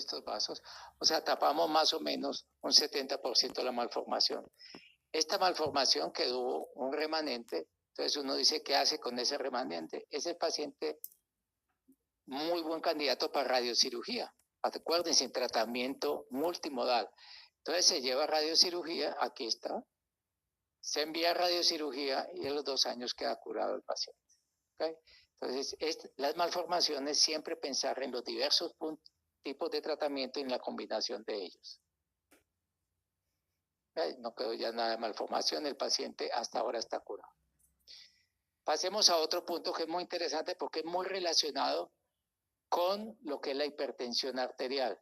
estos vasos, o sea, tapamos más o menos un 70% de la malformación. Esta malformación quedó un remanente, entonces uno dice, ¿qué hace con ese remanente? Ese paciente, muy buen candidato para radiocirugía. Acuérdense, en tratamiento multimodal. Entonces se lleva a radiocirugía, aquí está, se envía a radiocirugía y a los 2 años queda curado el paciente. ¿Okay? Entonces, las malformaciones, siempre pensar en los diversos tipos de tratamiento y en la combinación de ellos. ¿Okay? No quedó ya nada de malformación, el paciente hasta ahora está curado. Pasemos a otro punto que es muy interesante porque es muy relacionado con lo que es la hipertensión arterial.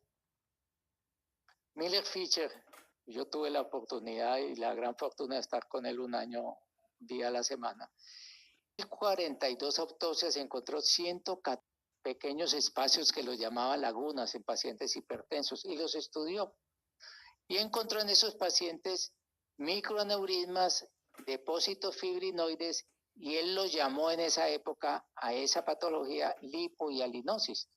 Miller-Fisher, yo tuve la oportunidad y la gran fortuna de estar con él un día a la semana. En 42 autopsias encontró 114 pequeños espacios que los llamaban lagunas en pacientes hipertensos y los estudió. Y encontró en esos pacientes microaneurismas, depósitos fibrinoides, y él los llamó en esa época a esa patología lipohialinosis.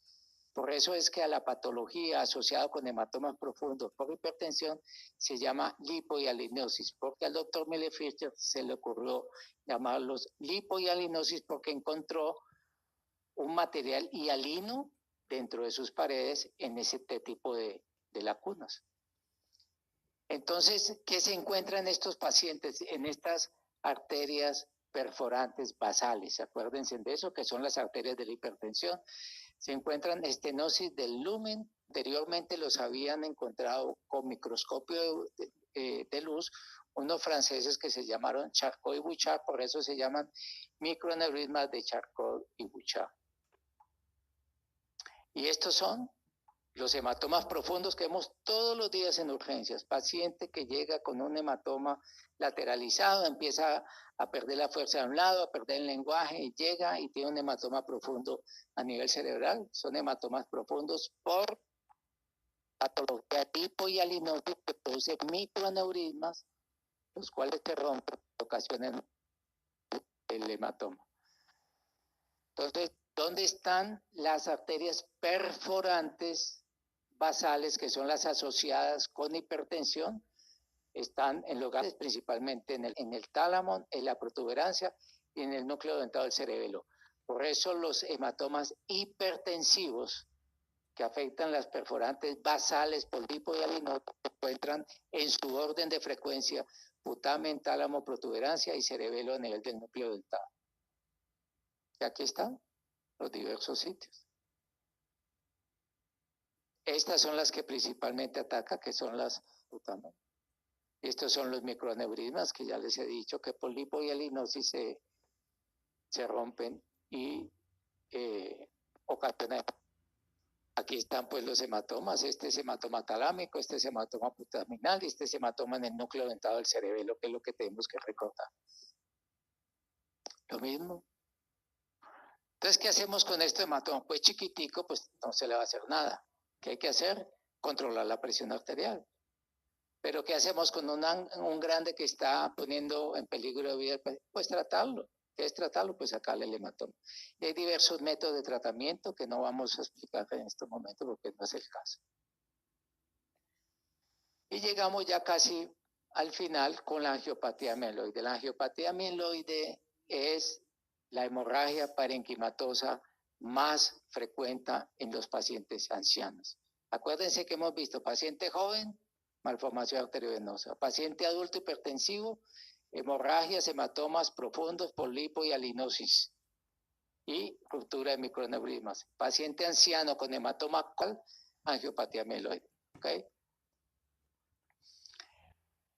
Por eso es que a la patología asociada con hematomas profundos por hipertensión se llama lipohialinosis, porque al doctor Miller-Fisher se le ocurrió llamarlos lipohialinosis porque encontró un material hialino dentro de sus paredes en ese tipo de lagunas. Entonces, ¿qué se encuentra en estos pacientes? En estas arterias perforantes basales, acuérdense de eso, que son las arterias de la hipertensión. Se encuentran estenosis del lumen, anteriormente los habían encontrado con microscopio de luz, unos franceses que se llamaron Charcot y Bouchard, por eso se llaman microaneurismas de Charcot y Bouchard. Y estos son los hematomas profundos que vemos todos los días en urgencias. Paciente que llega con un hematoma lateralizado, empieza a perder la fuerza de un lado, a perder el lenguaje, llega y tiene un hematoma profundo a nivel cerebral. Son hematomas profundos por patología lipohialinosis que produce microaneurismas, los cuales se rompen y ocasionan el hematoma. Entonces, ¿dónde están las arterias perforantes basales, que son las asociadas con hipertensión? Están en lugares principalmente en el tálamo, en la protuberancia y en el núcleo dentado del cerebelo. Por eso los hematomas hipertensivos que afectan las perforantes basales por lipohialinosis se encuentran en su orden de frecuencia: putamen, tálamo, protuberancia y cerebelo a nivel del núcleo dentado. Y aquí están los diversos sitios. Estas son las que principalmente atacan, que son las putamen. Estos son los microaneurismas que ya les he dicho que por lipohialinosis se rompen y ocasionan. Aquí están pues los hematomas. Este es hematoma talámico, este es hematoma putaminal y este es hematoma en el núcleo dentado del cerebelo, que es lo que tenemos que recordar. Lo mismo. Entonces, ¿qué hacemos con este hematoma? Pues chiquitico, pues no se le va a hacer nada. ¿Qué hay que hacer? Controlar la presión arterial. Pero ¿qué hacemos con un grande que está poniendo en peligro de vida? Pues tratarlo. ¿Qué es tratarlo? Pues sacarle el hematoma. Y hay diversos métodos de tratamiento que no vamos a explicar en este momento porque no es el caso. Y llegamos ya casi al final con la angiopatía mieloide. La angiopatía mieloide es la hemorragia parenquimatosa más frecuente en los pacientes ancianos. Acuérdense que hemos visto paciente joven, malformación arteriovenosa; paciente adulto hipertensivo, hemorragias, hematomas profundos por lipohialinosis y ruptura de microaneurismas; paciente anciano con hematoma, angiopatía mieloide. ¿Okay?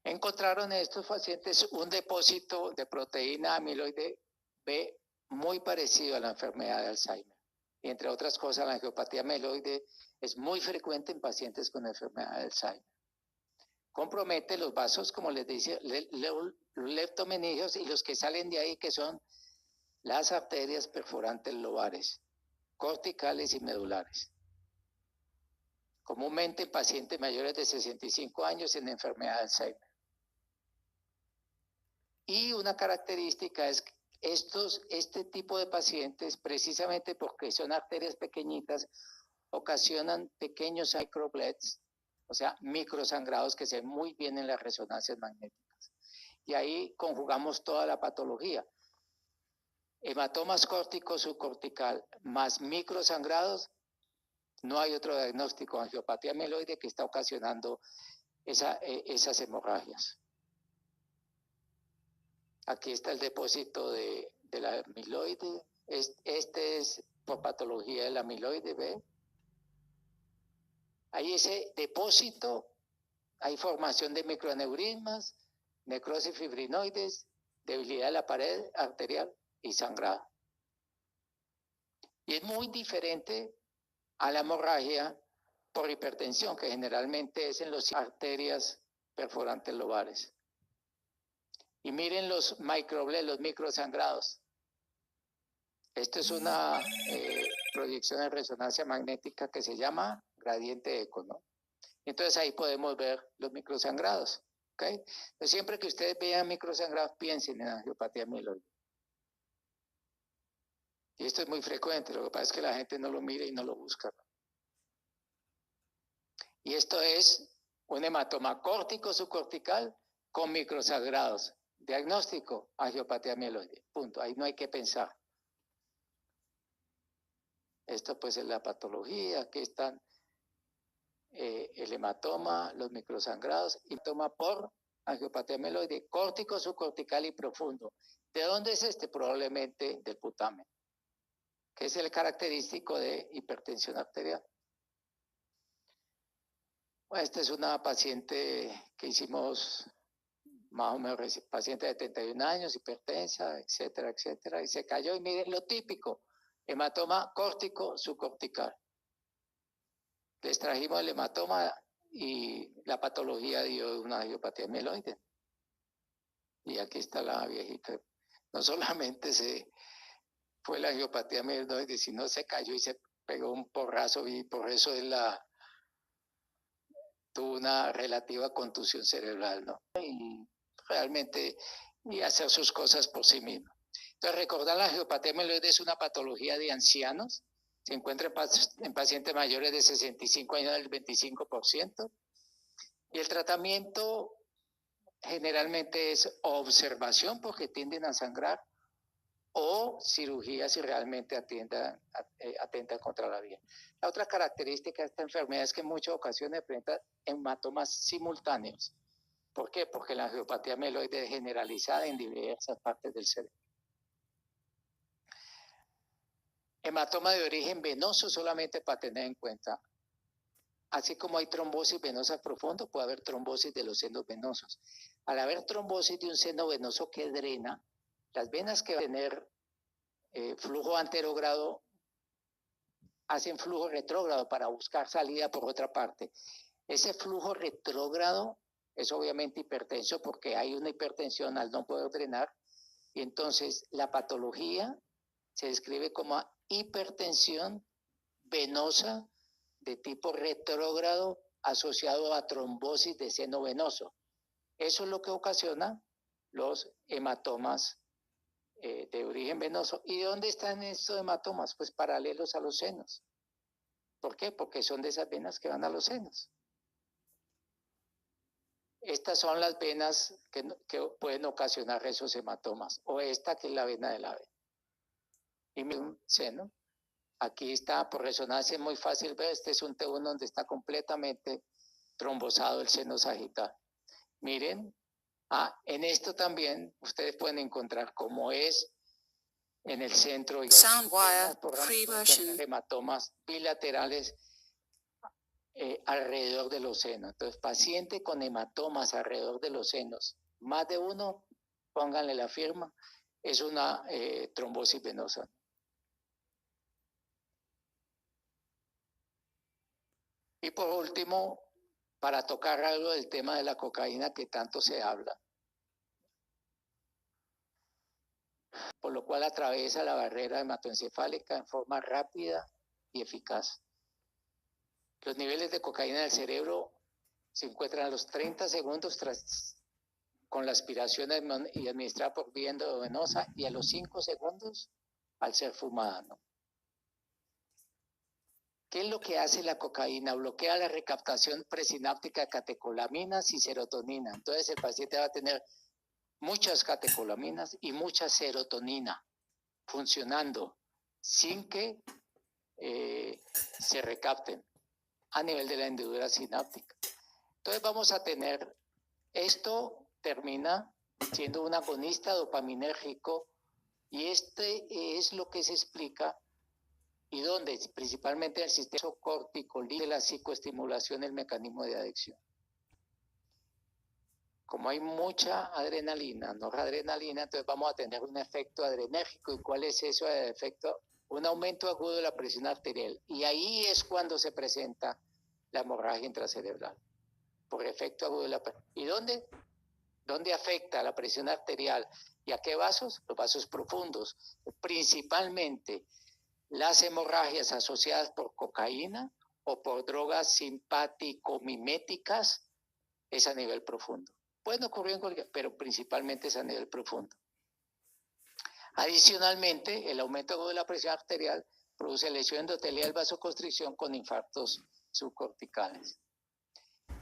Encontraron en estos pacientes un depósito de proteína amiloide B muy parecido a la enfermedad de Alzheimer. Y entre otras cosas, la angiopatía mieloide es muy frecuente en pacientes con enfermedad de Alzheimer. Compromete los vasos, como les dice, los leptomeningeos y los que salen de ahí, que son las arterias perforantes lobares, corticales y medulares. Comúnmente en pacientes mayores de 65 años en enfermedad de Alzheimer. Y una característica es que este tipo de pacientes, precisamente porque son arterias pequeñitas, ocasionan pequeños microbleds, o sea, microsangrados que se ven muy bien en las resonancias magnéticas. Y ahí conjugamos toda la patología. Hematomas córtico subcortical más microsangrados, no hay otro diagnóstico, angiopatía amiloide, que está ocasionando esas hemorragias. Aquí está el depósito de la amiloide. Este es por patología del amiloide, ¿ve? Hay ese depósito, hay formación de microaneurismas, necrosis fibrinoides, debilidad de la pared arterial y sangrado. Y es muy diferente a la hemorragia por hipertensión, que generalmente es en las arterias perforantes lobares. Y miren los microbleds, los microsangrados. Esto es una proyección de resonancia magnética que se llama gradiente eco, ¿no? Entonces ahí podemos ver los microsangrados, ¿ok? Entonces, siempre que ustedes vean microsangrados, piensen en angiopatía amiloide. Y esto es muy frecuente, lo que pasa es que la gente no lo mira y no lo busca. Y esto es un hematoma córtico subcortical con microsangrados. Diagnóstico, angiopatía amiloide. Punto. Ahí no hay que pensar. Esto pues es la patología. Aquí están el hematoma, los microsangrados, y toma por angiopatía amiloide, córtico subcortical y profundo. ¿De dónde es este? Probablemente del putamen, que es el característico de hipertensión arterial. Bueno, esta es una paciente que hicimos más o menos, paciente de 71 años, hipertensa, etcétera, etcétera, y se cayó. Y miren lo típico, hematoma córtico subcortical. Les trajimos el hematoma y la patología dio una angiopatía amiloide. Y aquí está la viejita. No solamente se fue la angiopatía amiloide, sino se cayó y se pegó un porrazo, y por eso tuvo una relativa contusión cerebral, ¿no? Y realmente, y hacer sus cosas por sí mismo. Entonces, recordar, la angiopatía amiloide es una patología de ancianos. Se encuentra en pacientes mayores de 65 años, del 25%. Y el tratamiento generalmente es observación, porque tienden a sangrar, o cirugía si realmente atentan contra la vida. La otra característica de esta enfermedad es que en muchas ocasiones presenta hematomas simultáneos. ¿Por qué? Porque la angiopatía amiloide es generalizada en diversas partes del cerebro. Hematoma de origen venoso, solamente para tener en cuenta. Así como hay trombosis venosa profunda, puede haber trombosis de los senos venosos. Al haber trombosis de un seno venoso que drena, las venas que van a tener flujo anterogrado hacen flujo retrógrado para buscar salida por otra parte. Ese flujo retrógrado es obviamente hipertenso, porque hay una hipertensión al no poder drenar, y entonces la patología se describe como hipertensión venosa de tipo retrógrado asociado a trombosis de seno venoso. Eso es lo que ocasiona los hematomas de origen venoso. ¿Y de dónde están estos hematomas? Pues paralelos a los senos. ¿Por qué? Porque son de esas venas que van a los senos. Estas son las venas que pueden ocasionar esos hematomas, o esta que es la vena del ave. Y un seno, aquí está por resonancia, es muy fácil ver, este es un T1 donde está completamente trombosado el seno sagital. Miren, en esto también ustedes pueden encontrar cómo es en el centro, Soundwire pre-version. hematomas bilaterales alrededor de los senos. Entonces, paciente con hematomas alrededor de los senos, más de uno, pónganle la firma, es una trombosis venosa. Y por último, para tocar algo del tema de la cocaína que tanto se habla, por lo cual atraviesa la barrera hematoencefálica en forma rápida y eficaz. Los niveles de cocaína en el cerebro se encuentran a los 30 segundos con la aspiración y administrada por vía endovenosa, y a los 5 segundos al ser fumada, ¿no? ¿Qué es lo que hace la cocaína? Bloquea la recaptación presináptica de catecolaminas y serotonina. Entonces el paciente va a tener muchas catecolaminas y mucha serotonina funcionando sin que se recapten a nivel de la hendidura sináptica. Entonces vamos a tener, esto termina siendo un agonista dopaminérgico y este es lo que se explica y donde principalmente el sistema corticolítico, la psicoestimulación, el mecanismo de adicción. Como hay mucha adrenalina, noradrenalina, entonces vamos a tener un efecto adrenérgico. ¿Y cuál es eso de efecto? Un aumento agudo de la presión arterial. Y ahí es cuando se presenta la hemorragia intracerebral, por efecto agudo de la presión. ¿Y dónde afecta la presión arterial? ¿Y a qué vasos? Los vasos profundos, principalmente las hemorragias asociadas por cocaína o por drogas simpático-miméticas es a nivel profundo. Pueden ocurrir en cualquier, pero principalmente es a nivel profundo. Adicionalmente, el aumento agudo de la presión arterial produce lesión endotelial, vasoconstricción con infartos subcorticales.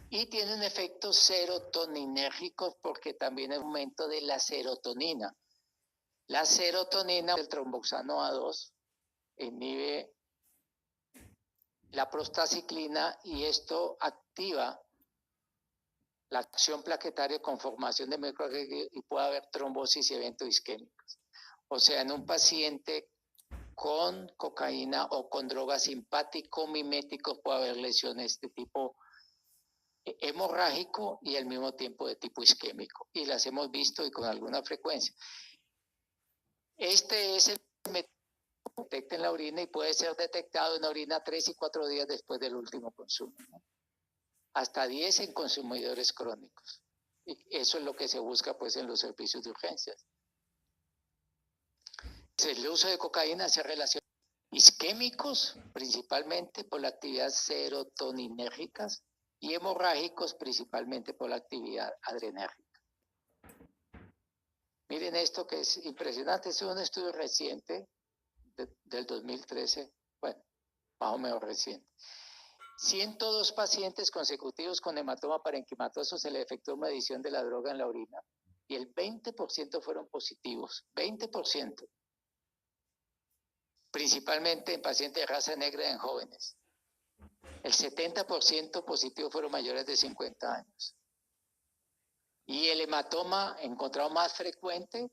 Y tienen efectos serotoninérgicos porque también hay aumento de la serotonina. La serotonina del tromboxano A2 inhibe la prostaciclina y esto activa la acción plaquetaria con formación de microarterias y puede haber trombosis y eventos isquémicos. O sea, en un paciente con cocaína o con drogas simpático-miméticos puede haber lesiones de tipo hemorrágico y al mismo tiempo de tipo isquémico. Y las hemos visto y con alguna frecuencia. Este es el mecanismo que detecta en la orina y puede ser detectado en la orina 3 y 4 días después del último consumo, ¿no? Hasta 10 en consumidores crónicos. Y eso es lo que se busca pues en los servicios de urgencias. El uso de cocaína se relaciona con isquémicos, principalmente por la actividad serotoninérgicas, y hemorrágicos, principalmente por la actividad adrenérgica. Miren esto que es impresionante, es un estudio reciente del 2013, bueno, más o menos reciente. 102 pacientes consecutivos con hematoma parenquimatoso se le efectuó medición de la droga en la orina y el 20% fueron positivos, 20%, principalmente en pacientes de raza negra y en jóvenes. El 70% positivos fueron mayores de 50 años. Y el hematoma encontrado más frecuente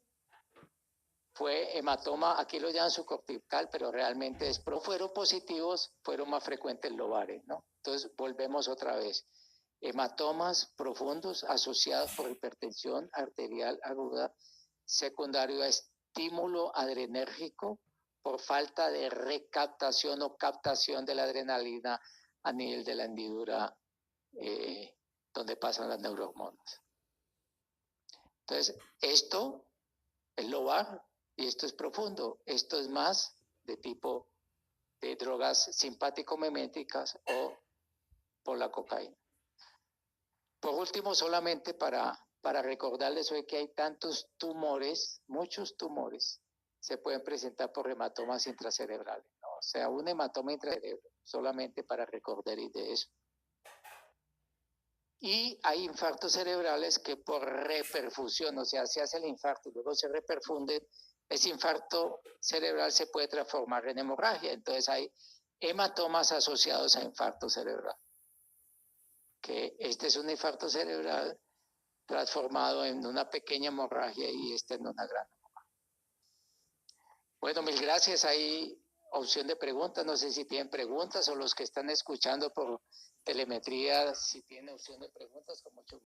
fue hematoma, aquí lo llaman subcortical, pero realmente es, pero fueron positivos, fueron más frecuentes lobares, ¿no? Entonces volvemos otra vez. Hematomas profundos asociados por hipertensión arterial aguda, secundario a estímulo adrenérgico por falta de recaptación o captación de la adrenalina a nivel de la hendidura donde pasan las neurohormonas. Entonces, esto es lobar y esto es profundo. Esto es más de tipo de drogas simpático-miméticas o por la cocaína. Por último, solamente para recordarles hoy que hay tantos tumores, muchos tumores, se pueden presentar por hematomas intracerebrales, ¿no? O sea, un hematoma intracerebral, solamente para recordar de eso. Y hay infartos cerebrales que por reperfusión, o sea, se hace el infarto y luego se reperfunden, ese infarto cerebral se puede transformar en hemorragia. Entonces hay hematomas asociados a infarto cerebral. Que este es un infarto cerebral transformado en una pequeña hemorragia y este en una gran hemorragia. Bueno, mil gracias. Hay opción de preguntas. No sé si tienen preguntas o los que están escuchando por telemetría, si tienen opción de preguntas, con mucho gusto.